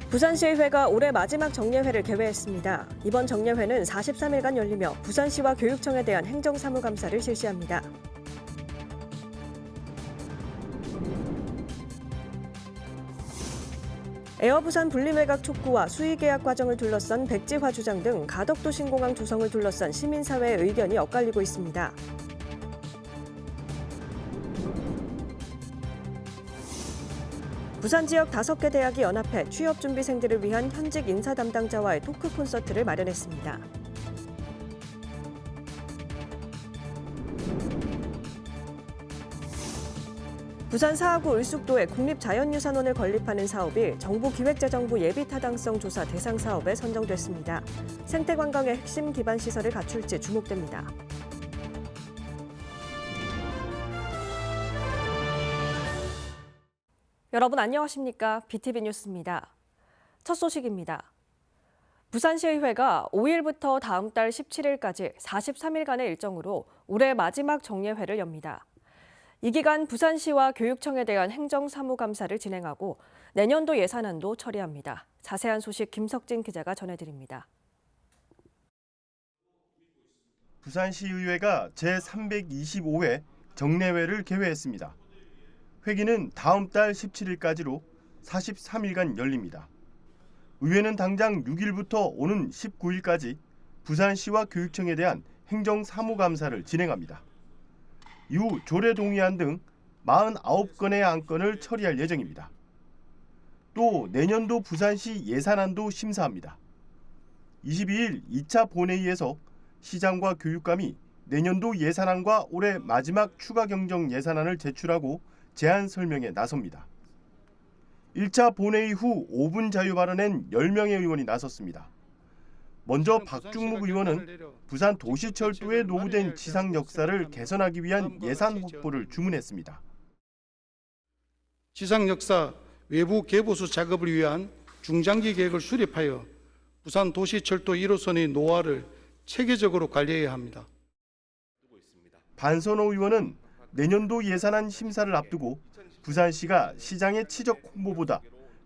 부산시의회가 올해 마지막 정례회를 개회했습니다. 이번 정례회는 43일간 열리며 부산시와 교육청에 대한 행정사무감사를 실시합니다. 에어부산 분리매각 촉구와 수의계약 과정을 둘러싼 백지화 주장 등 가덕도 신공항 조성을 둘러싼 시민사회의 의견이 엇갈리고 있습니다. 부산 지역 5개 대학이 연합해 취업준비생들을 위한 현직 인사 담당자와의 토크 콘서트를 마련했습니다. 부산 사하구 을숙도에 국립자연유산원을 건립하는 사업이 정부 기획재정부 예비타당성 조사 대상 사업에 선정됐습니다. 생태관광의 핵심 기반 시설을 갖출지 주목됩니다. 여러분 안녕하십니까? BTV 뉴스입니다. 첫 소식입니다. 부산시의회가 5일부터 다음 달 17일까지 43일간의 일정으로 올해 마지막 정례회를 엽니다. 이 기간 부산시와 교육청에 대한 행정사무감사를 진행하고 내년도 예산안도 처리합니다. 자세한 소식 김석진 기자가 전해드립니다. 부산시의회가 제325회 정례회를 개회했습니다. 회기는 다음 달 17일까지로 43일간 열립니다. 의회는 당장 6일부터 오는 19일까지 부산시와 교육청에 대한 행정사무감사를 진행합니다. 이후 조례동의안 등 49건의 안건을 처리할 예정입니다. 또 내년도 부산시 예산안도 심사합니다. 22일 2차 본회의에서 시장과 교육감이 내년도 예산안과 올해 마지막 추가 경정 예산안을 제출하고 제안 설명에 나섭니다. 1차 본회의 후 5분 자유 발언엔 10명의 의원이 나섰습니다. 먼저 박중묵 의원은 부산 도시철도에 노후된 지상 역사를 개선하기 위한 예산 확보를 주문했습니다. 지상 역사 외부 개보수 작업을 위한 중장기 계획을 수립하여 부산 도시철도 1호선의 노화를 체계적으로 관리해야 합니다. 반선호 의원은 내년도 예산안 심사를 앞두고 부산시가 시장의 치적 홍보보다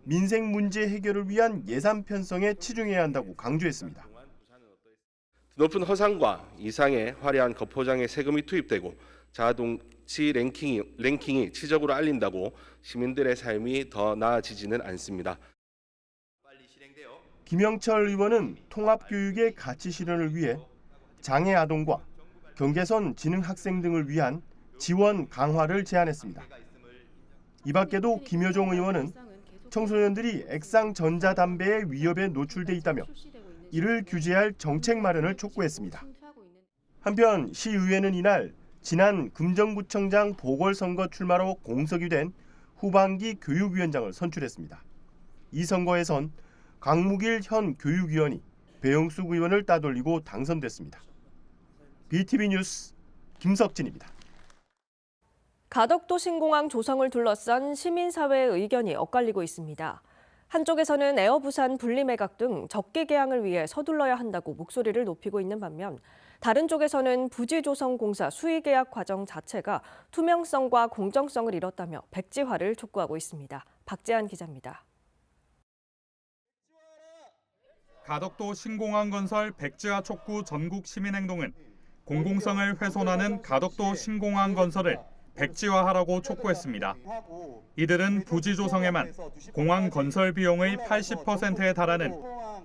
민생 문제 해결을 위한 예산 편성에 치중해야 한다고 강조했습니다. 높은 허상과 이상의 화려한 거포장에 세금이 투입되고 자동치 랭킹이 치적으로 알린다고 시민들의 삶이 더 나아지지는 않습니다. 김영철 의원은 통합교육의 가치 실현을 위해 장애 아동과 경계선 지능 학생 등을 위한 지원 강화를 제안했습니다. 이 밖에도 김여종 의원은 청소년들이 액상 전자담배의 위협에 노출돼 있다며 이를 규제할 정책 마련을 촉구했습니다. 한편 시의회는 이날 지난 금정구청장 보궐선거 출마로 공석이 된 후반기 교육위원장을 선출했습니다. 이 선거에선 강무길 현 교육위원이 배영숙 의원을 따돌리고 당선됐습니다. BTV 뉴스 김석진입니다. 가덕도 신공항 조성을 둘러싼 시민사회의 의견이 엇갈리고 있습니다. 한쪽에서는 에어부산 분리매각 등 적기 개항을 위해 서둘러야 한다고 목소리를 높이고 있는 반면 다른 쪽에서는 부지조성공사 수의계약 과정 자체가 투명성과 공정성을 잃었다며 백지화를 촉구하고 있습니다. 박재한 기자입니다. 가덕도 신공항 건설 백지화 촉구 전국 시민행동은 공공성을 훼손하는 가덕도 신공항 건설을 백지화하라고 촉구했습니다. 이들은 부지 조성에만 공항 건설 비용의 80%에 달하는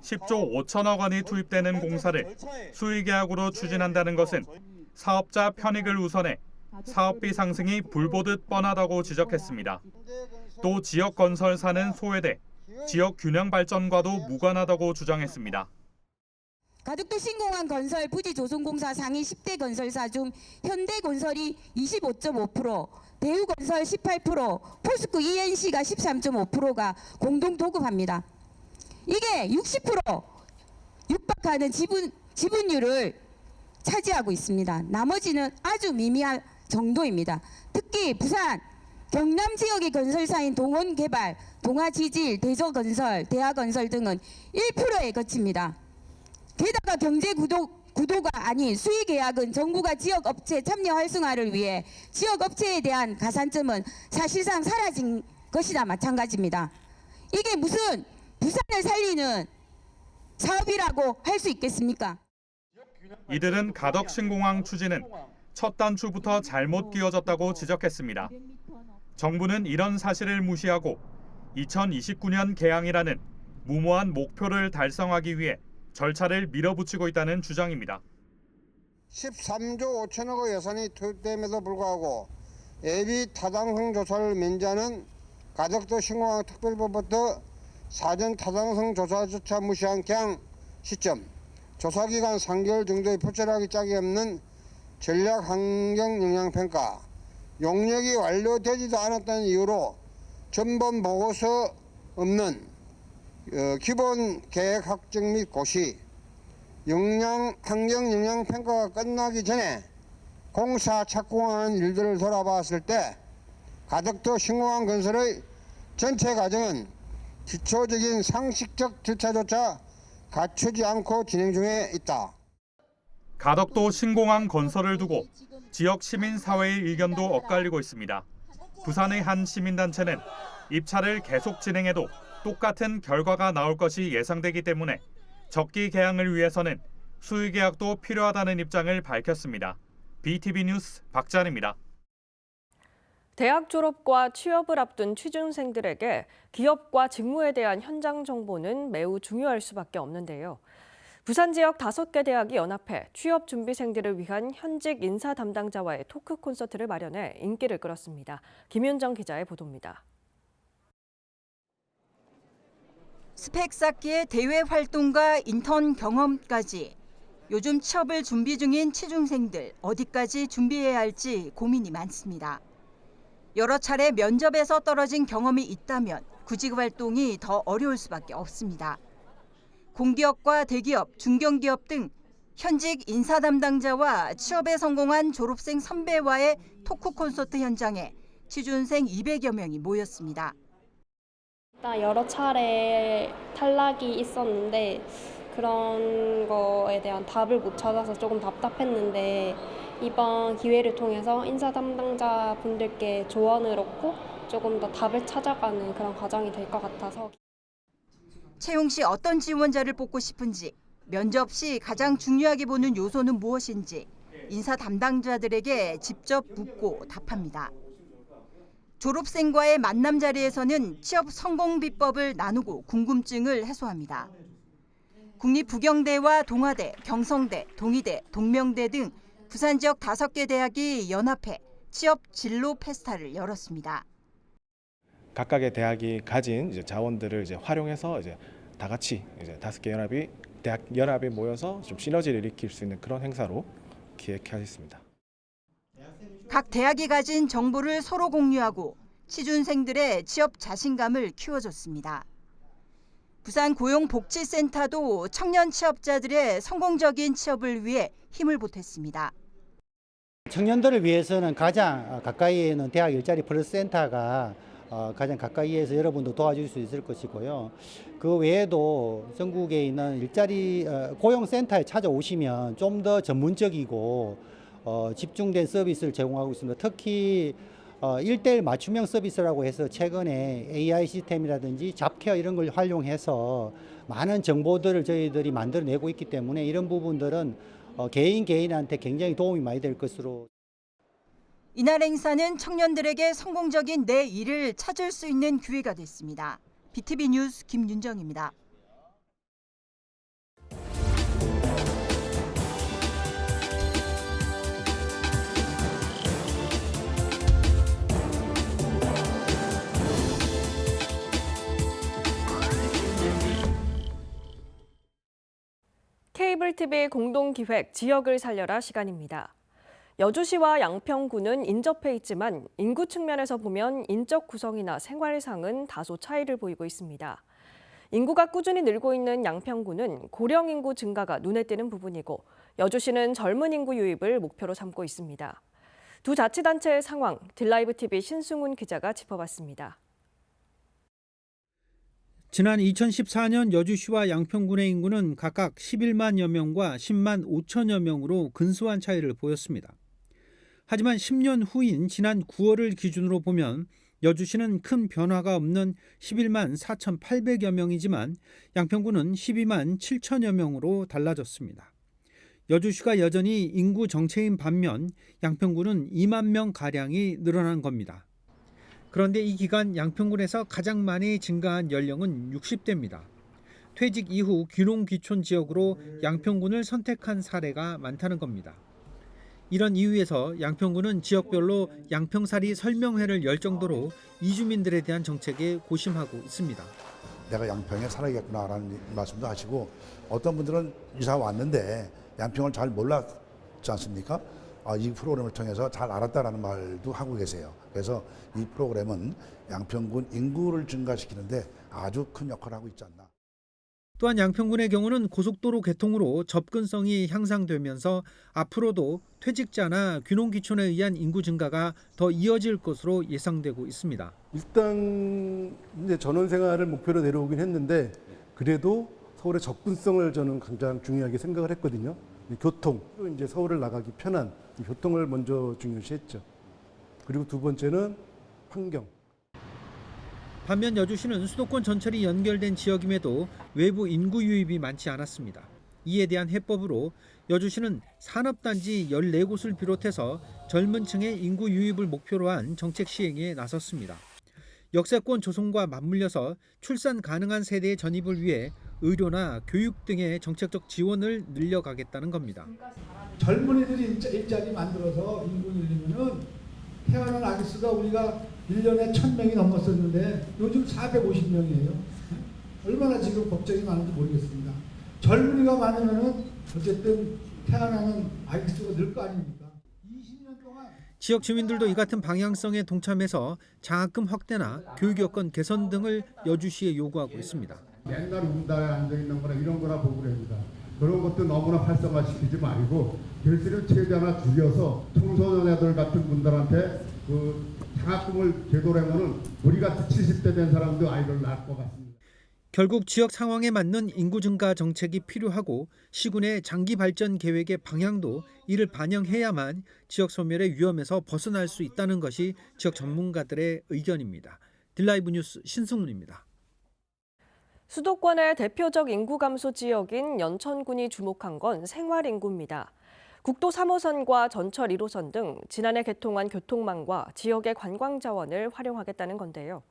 10조 5천억 원이 투입되는 공사를 수의계약으로 추진한다는 것은 사업자 편익을 우선해 사업비 상승이 불보듯 뻔하다고 지적했습니다. 또 지역 건설사는 소외돼 지역 균형 발전과도 무관하다고 주장했습니다. 가덕도 신공항 건설 부지조성공사 상위 10대 건설사 중 현대건설이 25.5%, 대우건설 18%, 포스코 ENC가 13.5%가 공동 도급합니다. 이게 60% 육박하는 지분율을 차지하고 있습니다. 나머지는 아주 미미한 정도입니다. 특히 부산, 경남 지역의 건설사인 동원개발, 동아지질, 대저건설, 대하건설 등은 1%에 그칩니다. 게다가 경제 구도가 아닌 수의계약은 정부가 지역업체 참여 활성화를 위해 지역업체에 대한 가산점은 사실상 사라진 것이나 마찬가지입니다. 이게 무슨 부산을 살리는 사업이라고 할 수 있겠습니까? 이들은 가덕 신공항 추진은 첫 단추부터 잘못 끼워졌다고 지적했습니다. 정부는 이런 사실을 무시하고 2029년 개항이라는 무모한 목표를 달성하기 위해 절차를 밀어붙이고 있다는 주장입니다. 13조 5천억의 예산이 투입됨에도 불구하고 예비 타당성 조사를 면제하는 가덕도 신공항 특별법부터 사전 타당성 조사조차 무시한 개항 시점, 조사기간 3개월 정도의 부철하기 짝이 없는 전략 환경 영향 평가, 용역이 완료되지도 않았다는 이유로 전범 보고서 없는 기본 계획 확정 및 고시, 환경 영향 평가가 끝나기 전에 공사 착공하는 일들을 돌아봤을 때 가덕도 신공항 건설의 전체 과정은 기초적인 상식적 절차조차 갖추지 않고 진행 중에 있다. 가덕도 신공항 건설을 두고 지역 시민사회의 의견도 엇갈리고 있습니다. 부산의 한 시민단체는 입찰을 계속 진행해도 똑같은 결과가 나올 것이 예상되기 때문에 적기 개항을 위해서는 수의 계약도 필요하다는 입장을 밝혔습니다. BTV 뉴스 박찬입니다. 대학 졸업과 취업을 앞둔 취준생들에게 기업과 직무에 대한 현장 정보는 매우 중요할 수밖에 없는데요. 부산 지역 5개 대학이 연합해 취업 준비생들을 위한 현직 인사 담당자와의 토크 콘서트를 마련해 인기를 끌었습니다. 김윤정 기자의 보도입니다. 스펙 쌓기의 대외 활동과 인턴 경험까지 요즘 취업을 준비 중인 취준생들 어디까지 준비해야 할지 고민이 많습니다. 여러 차례 면접에서 떨어진 경험이 있다면 구직 활동이 더 어려울 수밖에 없습니다. 공기업과 대기업, 중견기업 등 현직 인사 담당자와 취업에 성공한 졸업생 선배와의 토크 콘서트 현장에 취준생 200여 명이 모였습니다. 일단 여러 차례 탈락이 있었는데 그런 거에 대한 답을 못 찾아서 조금 답답했는데 이번 기회를 통해서 인사 담당자 분들께 조언을 얻고 조금 더 답을 찾아가는 그런 과정이 될 것 같아서. 채용 시 어떤 지원자를 뽑고 싶은지, 면접 시 가장 중요하게 보는 요소는 무엇인지 인사 담당자들에게 직접 묻고 답합니다. 졸업생과의 만남 자리에서는 취업 성공 비법을 나누고 궁금증을 해소합니다. 국립부경대와 동아대, 경성대, 동의대, 동명대 등 부산 지역 5개 대학이 연합해 취업 진로 페스타를 열었습니다. 각각의 대학이 가진 자원들을 활용해서 다 같이 5개 대학 연합이 모여서 좀 시너지를 일으킬 수 있는 그런 행사로 기획하였습니다. 각 대학이 가진 정보를 서로 공유하고 취준생들의 취업 자신감을 키워줬습니다. 부산 고용복지센터도 청년 취업자들의 성공적인 취업을 위해 힘을 보탰습니다. 청년들을 위해서는 가장 가까이에 있는 대학 일자리 플러스 센터가 가장 가까이에서 여러분도 도와줄 수 있을 것이고요. 그 외에도 전국에 있는 일자리 고용센터에 찾아오시면 좀 더 전문적이고 집중된 서비스를 제공하고 있습니다. 특히 1:1 맞춤형 서비스라고 해서 최근에 AI 시스템이라든지 잡케어 이런 걸 활용해서 많은 정보들을 저희들이 만들어내고 있기 때문에 이런 부분들은 개인한테 굉장히 도움이 많이 될 것으로. 이날 행사는 청년들에게 성공적인 내 일을 찾을 수 있는 기회가 됐습니다. BTV 뉴스 김윤정입니다. 케이블 TV 공동기획 지역을 살려라 시간입니다. 여주시와 양평구는 인접해 있지만 인구 측면에서 보면 인적 구성이나 생활상은 다소 차이를 보이고 있습니다. 인구가 꾸준히 늘고 있는 양평구는 고령 인구 증가가 눈에 띄는 부분이고 여주시는 젊은 인구 유입을 목표로 삼고 있습니다. 두 자치단체의 상황, 딜라이브 TV 신승훈 기자가 짚어봤습니다. 지난 2014년 여주시와 양평군의 인구는 각각 11만여 명과 10만 5천여 명으로 근소한 차이를 보였습니다. 하지만 10년 후인 지난 9월을 기준으로 보면 여주시는 큰 변화가 없는 11만 4,800여 명이지만 양평군은 12만 7천여 명으로 달라졌습니다. 여주시가 여전히 인구 정체인 반면 양평군은 2만 명가량이 늘어난 겁니다. 그런데 이 기간 양평군에서 가장 많이 증가한 연령은 60대입니다. 퇴직 이후 귀농귀촌 지역으로 양평군을 선택한 사례가 많다는 겁니다. 이런 이유에서 양평군은 지역별로 양평살이 설명회를 열 정도로 이주민들에 대한 정책에 고심하고 있습니다. 내가 양평에 살아야겠구나라는 말씀도 하시고 어떤 분들은 이사 왔는데 양평을 잘 몰랐지 않습니까? 이 프로그램을 통해서 잘 알았다라는 말도 하고 계세요. 그래서 이 프로그램은 양평군 인구를 증가시키는데 아주 큰 역할을 하고 있지 않나. 또한 양평군의 경우는 고속도로 개통으로 접근성이 향상되면서 앞으로도 퇴직자나 귀농귀촌에 의한 인구 증가가 더 이어질 것으로 예상되고 있습니다. 일단 이제 전원 생활을 목표로 내려오긴 했는데 그래도 서울의 접근성을 저는 가장 중요하게 생각을 했거든요. 교통, 이제 서울을 나가기 편한 교통을 먼저 중요시했죠. 그리고 두 번째는 환경. 반면 여주시는 수도권 전철이 연결된 지역임에도 외부 인구 유입이 많지 않았습니다. 이에 대한 해법으로 여주시는 산업단지 14곳을 비롯해서 젊은 층의 인구 유입을 목표로 한 정책 시행에 나섰습니다. 역세권 조성과 맞물려서 출산 가능한 세대의 전입을 위해 의료나 교육 등의 정책적 지원을 늘려가겠다는 겁니다. 젊은이들이 일자리 만들어서 인구 늘리면은 태어난 아기 수가 우리가 1년에 1,000명이 넘었었는데 요즘 450명이에요. 얼마나 지금 걱정이 많은지 모르겠습니다. 젊은이가 많으면은 어쨌든 태어나는 아기 수가 늘 거 아닙니까? 20년 동안 지역 주민들도 이 같은 방향성에 동참해서 장학금 확대나 교육 여건 개선 등을 여주시에 요구하고 있습니다. 맨날 운다에 앉아있는 거나 이런 거나 보고 그럽니다. 그런 것도 너무나 활성화시키지 말고 결실을 최대한 줄여서 청소년애들 같은 분들한테 그 장학금을 제도로 하면은 우리 같은 70대 된 사람도 아이를 낳을 것 같습니다. 결국 지역 상황에 맞는 인구 증가 정책이 필요하고 시군의 장기 발전 계획의 방향도 이를 반영해야만 지역 소멸의 위험에서 벗어날 수 있다는 것이 지역 전문가들의 의견입니다. 딜라이브 뉴스 신승훈입니다. 수도권의 대표적 인구 감소 지역인 연천군이 주목한 건 생활 인구입니다. 국도 3호선과 전철 1호선 등 지난해 개통한 교통망과 지역의 관광 자원을 활용하겠다는 건데요.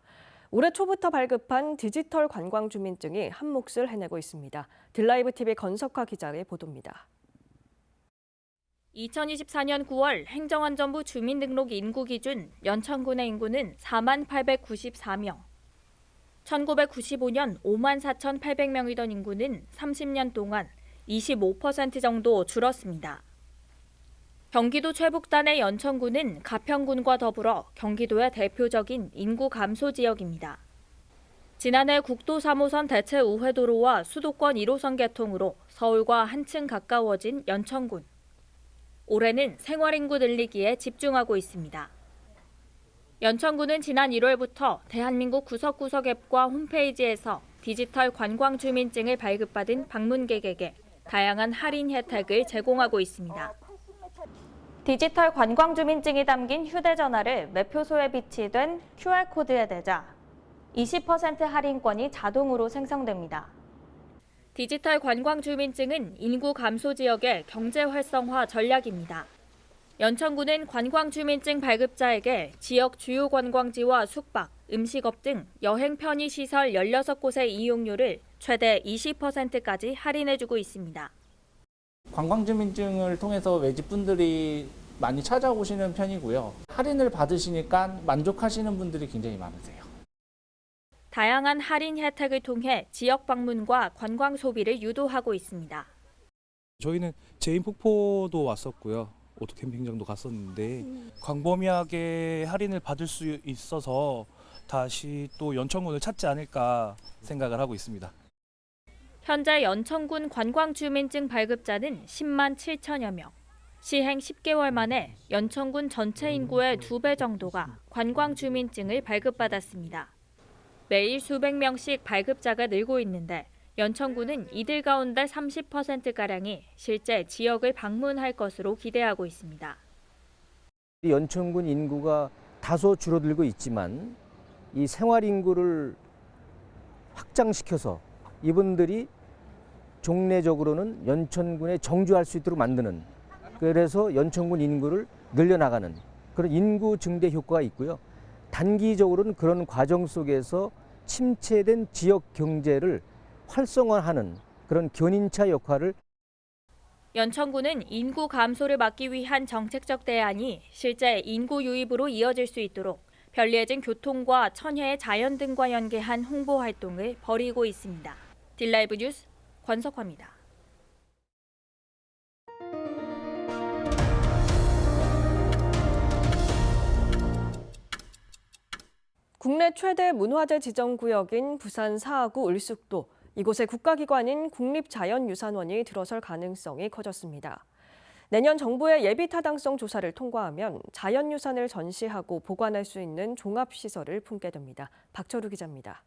올해 초부터 발급한 디지털 관광 주민증이 한 몫을 해내고 있습니다. 딜라이브 TV 건석화 기자의 보도입니다. 2024년 9월 행정안전부 주민등록 인구 기준 연천군의 인구는 4894명. 1995년 54,800명이던 인구는 30년 동안 25% 정도 줄었습니다. 경기도 최북단의 연천군은 가평군과 더불어 경기도의 대표적인 인구 감소 지역입니다. 지난해 국도 3호선 대체 우회도로와 수도권 1호선 개통으로 서울과 한층 가까워진 연천군. 올해는 생활인구 늘리기에 집중하고 있습니다. 연천군은 지난 1월부터 대한민국 구석구석 앱과 홈페이지에서 디지털 관광 주민증을 발급받은 방문객에게 다양한 할인 혜택을 제공하고 있습니다. 디지털 관광 주민증이 담긴 휴대전화를 매표소에 비치된 QR코드에 대자 20% 할인권이 자동으로 생성됩니다. 디지털 관광 주민증은 인구 감소 지역의 경제 활성화 전략입니다. 연천군은 관광 주민증 발급자에게 지역 주요 관광지와 숙박, 음식업 등 여행 편의 시설 16곳의 이용료를 최대 20%까지 할인해주고 있습니다. 관광주민증을 통해서 외집분들이 많이 찾아오시는 편이고요. 할인을 받으시니까 만족하시는 분들이 굉장히 많으세요. 다양한 할인 혜택을 통해 지역 방문과 관광 소비를 유도하고 있습니다. 저희는 제인폭포도 왔었고요. 오토캠핑장도 갔었는데 광범위하게 할인을 받을 수 있어서 다시 또 연천군을 찾지 않을까 생각을 하고 있습니다. 현재 연천군 관광주민증 발급자는 10만 7천여 명. 시행 10개월 만에 연천군 전체 인구의 2배 정도가 관광주민증을 발급받았습니다. 매일 수백 명씩 발급자가 늘고 있는데 연천군은 이들 가운데 30%가량이 실제 지역을 방문할 것으로 기대하고 있습니다. 연천군 인구가 다소 줄어들고 있지만 이 생활 인구를 확장시켜서 이분들이 종래적으로는 연천군에 정주할 수 있도록 만드는, 그래서 연천군 인구를 늘려나가는 그런 인구 증대 효과가 있고요. 단기적으로는 그런 과정 속에서 침체된 지역 경제를 활성화하는 그런 견인차 역할을. 연천군은 인구 감소를 막기 위한 정책적 대안이 실제 인구 유입으로 이어질 수 있도록 편리해진 교통과 천혜의 자연 등과 연계한 홍보 활동을 벌이고 있습니다. 딜라이브 뉴스 권석화입니다. 국내 최대 문화재 지정구역인 부산 사하구 을숙도, 이곳에 국가기관인 국립자연유산원이 들어설 가능성이 커졌습니다. 내년 정부의 예비타당성 조사를 통과하면 자연유산을 전시하고 보관할 수 있는 종합시설을 품게 됩니다. 박철우 기자입니다.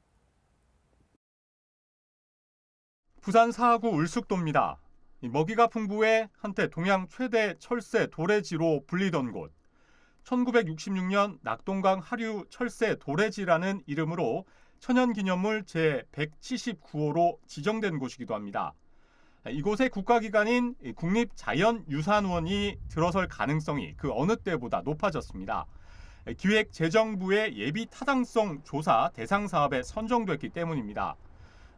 부산 사하구 을숙도입니다. 먹이가 풍부해 한때 동양 최대 철새 도래지로 불리던 곳. 1966년 낙동강 하류 철새 도래지라는 이름으로 천연기념물 제179호로 지정된 곳이기도 합니다. 이곳에 국가기관인 국립자연유산원이 들어설 가능성이 그 어느 때보다 높아졌습니다. 기획재정부의 예비타당성 조사 대상 사업에 선정됐기 때문입니다.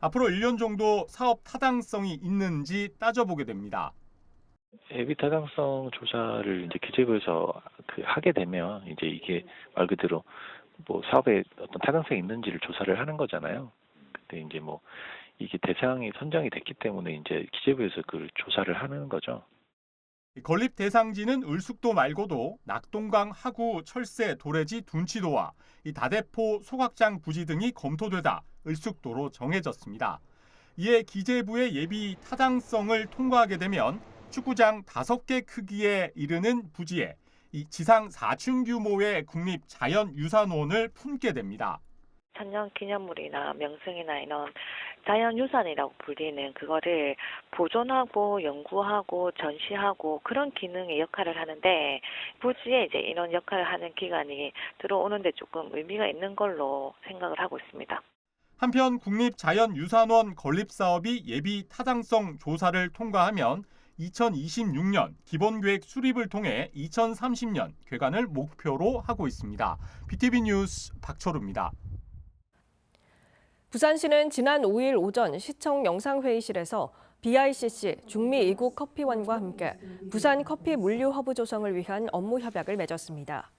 앞으로 1년 정도 사업 타당성이 있는지 따져보게 됩니다. 예비타당성 조사를 이제 기재부에서 하게 되면 이제 이게 말 그대로 뭐 사업에 어떤 타당성이 있는지를 조사를 하는 거잖아요. 근데 이제 뭐 이게 대상이 선정이 됐기 때문에 이제 기재부에서 그 조사를 하는 거죠. 건립 대상지는 을숙도 말고도 낙동강 하구 철새 도래지 둔치도와 이 다대포 소각장 부지 등이 검토되다 을숙도로 정해졌습니다. 이에 기재부의 예비 타당성을 통과하게 되면 축구장 5개 크기에 이르는 부지에 이 지상 4층 규모의 국립자연유산원을 품게 됩니다. 천연기념물이나 명승이나 이런 자연유산이라고 불리는 그거를 보존하고 연구하고 전시하고 그런 기능의 역할을 하는데, 부지에 이제 이런 역할을 하는 기관이 들어오는데 조금 의미가 있는 걸로 생각을 하고 있습니다. 한편 국립자연유산원 건립사업이 예비 타당성 조사를 통과하면 2026년 기본계획 수립을 통해 2030년 개관을 목표로 하고 있습니다. BTV 뉴스 박철우입니다. 부산시는 지난 5일 오전 시청 영상회의실에서 BICC 중미 이국 커피원과 함께 부산 커피 물류 허브 조성을 위한 업무 협약을 맺었습니다.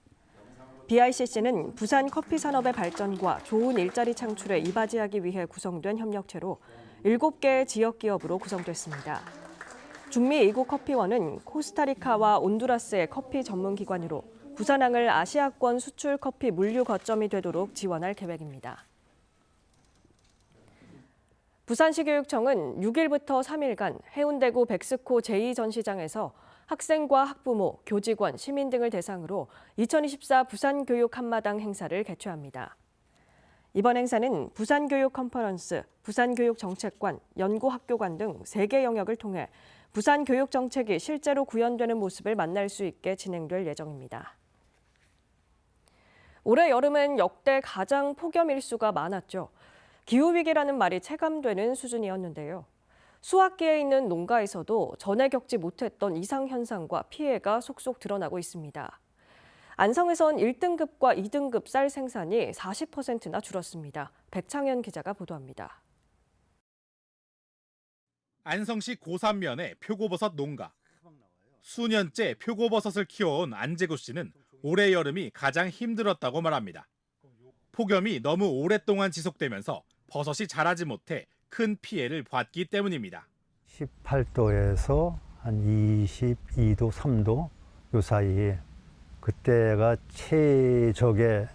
BICC는 부산 커피 산업의 발전과 좋은 일자리 창출에 이바지하기 위해 구성된 협력체로 7개의 지역 기업으로 구성됐습니다. 중미 이국 커피원은 코스타리카와 온두라스의 커피 전문 기관으로 부산항을 아시아권 수출 커피 물류 거점이 되도록 지원할 계획입니다. 부산시 교육청은 6일부터 3일간 해운대구 백스코 제2전시장에서 학생과 학부모, 교직원, 시민 등을 대상으로 2024 부산교육 한마당 행사를 개최합니다. 이번 행사는 부산교육 컨퍼런스, 부산교육정책관, 연구학교관 등 3개 영역을 통해 부산 교육 정책이 실제로 구현되는 모습을 만날 수 있게 진행될 예정입니다. 올해 여름은 역대 가장 폭염 일수가 많았죠. 기후위기라는 말이 체감되는 수준이었는데요. 수확기에 있는 농가에서도 전에 겪지 못했던 이상현상과 피해가 속속 드러나고 있습니다. 안성에선 1등급과 2등급 쌀 생산이 40%나 줄었습니다. 백창현 기자가 보도합니다. 안성시 고산면의 표고버섯 농가. 수년째 표고버섯을 키워온 안재구 씨는 올해 여름이 가장 힘들었다고 말합니다. 폭염이 너무 오랫동안 지속되면서 버섯이 자라지 못해 큰 피해를 봤기 때문입니다. 18도에서 한 22도, 3도 요 사이에 그때가 최적의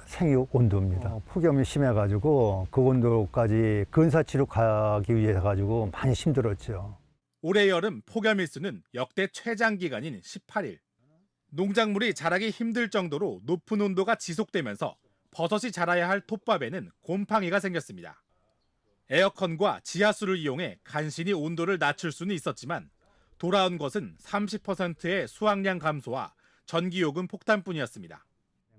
생육 온도입니다. 폭염이 심해가지고 그 온도까지 근사치로 가기 위해 가지고 많이 힘들었죠. 올해 여름 폭염 일수는 역대 최장 기간인 18일. 농작물이 자라기 힘들 정도로 높은 온도가 지속되면서 버섯이 자라야 할 톱밥에는 곰팡이가 생겼습니다. 에어컨과 지하수를 이용해 간신히 온도를 낮출 수는 있었지만 돌아온 것은 30%의 수확량 감소와 전기요금 폭탄뿐이었습니다.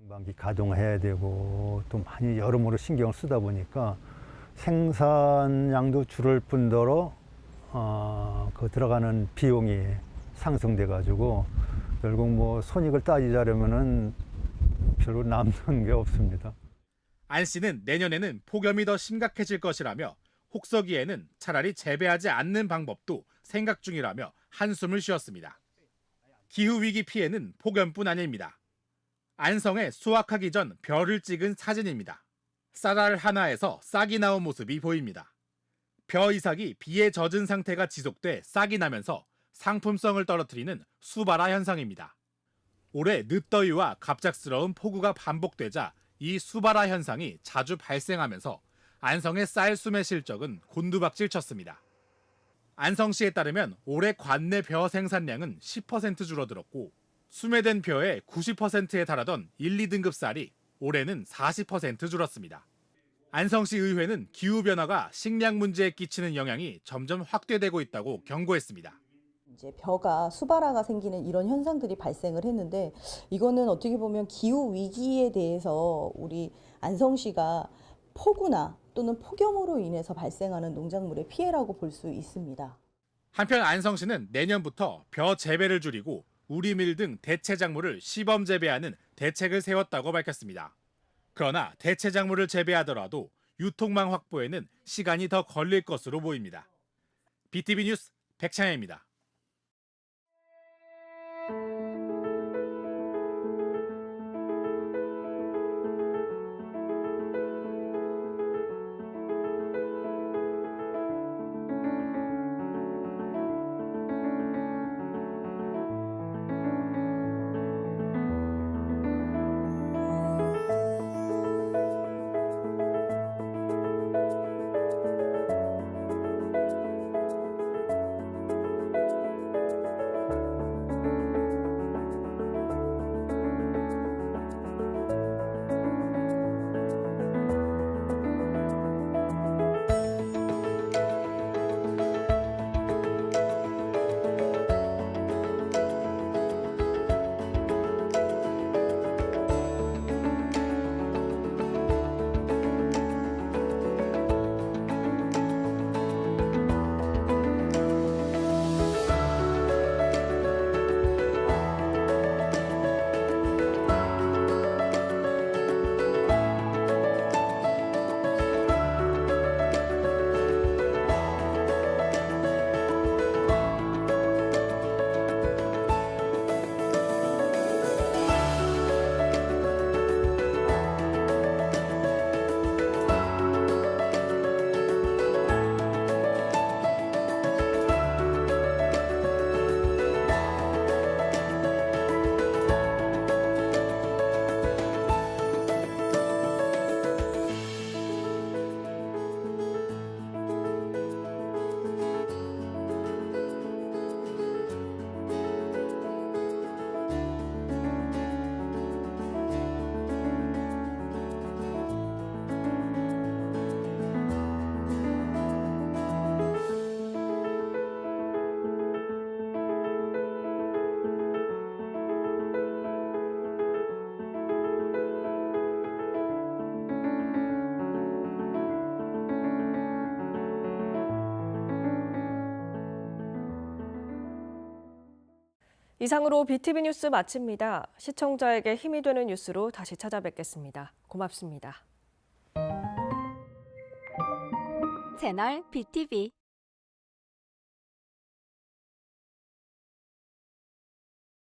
방기 가동해야 되고 또 많이 여러모로 신경을 쓰다 보니까 생산량도 줄을 뿐더러 그 들어가는 비용이 상승돼 가지고 결국 뭐 손익을 따지자려면은 별로 남는 게 없습니다. 안 씨는 내년에는 폭염이 더 심각해질 것이라며 혹서기에는 차라리 재배하지 않는 방법도 생각 중이라며 한숨을 쉬었습니다. 기후위기 피해는 폭염뿐 아닙니다. 안성에 수확하기 전 벼를 찍은 사진입니다. 쌀알 하나에서 싹이 나온 모습이 보입니다. 벼 이삭이 비에 젖은 상태가 지속돼 싹이 나면서 상품성을 떨어뜨리는 수발화 현상입니다. 올해 늦더위와 갑작스러운 폭우가 반복되자 이 수발화 현상이 자주 발생하면서 안성의 쌀 수매 실적은 곤두박질 쳤습니다. 안성시에 따르면 올해 관내 벼 생산량은 10% 줄어들었고 수매된 벼의 90%에 달하던 1, 2등급 쌀이 올해는 40% 줄었습니다. 안성시 의회는 기후변화가 식량 문제에 끼치는 영향이 점점 확대되고 있다고 경고했습니다. 이제 벼가 수발화가 생기는 이런 현상들이 발생을 했는데 이거는 어떻게 보면 기후 위기에 대해서 우리 안성시가 폭우나 또는 폭염으로 인해서 발생하는 농작물의 피해라고 볼 수 있습니다. 한편 안성시는 내년부터 벼 재배를 줄이고 우리밀 등 대체 작물을 시범 재배하는 대책을 세웠다고 밝혔습니다. 그러나 대체 작물을 재배하더라도 유통망 확보에는 시간이 더 걸릴 것으로 보입니다. BTV 뉴스 백찬혜입니다. 이상으로 BTV 뉴스 마칩니다. 시청자에게 힘이 되는 뉴스로 다시 찾아뵙겠습니다. 고맙습니다. 채널 BTV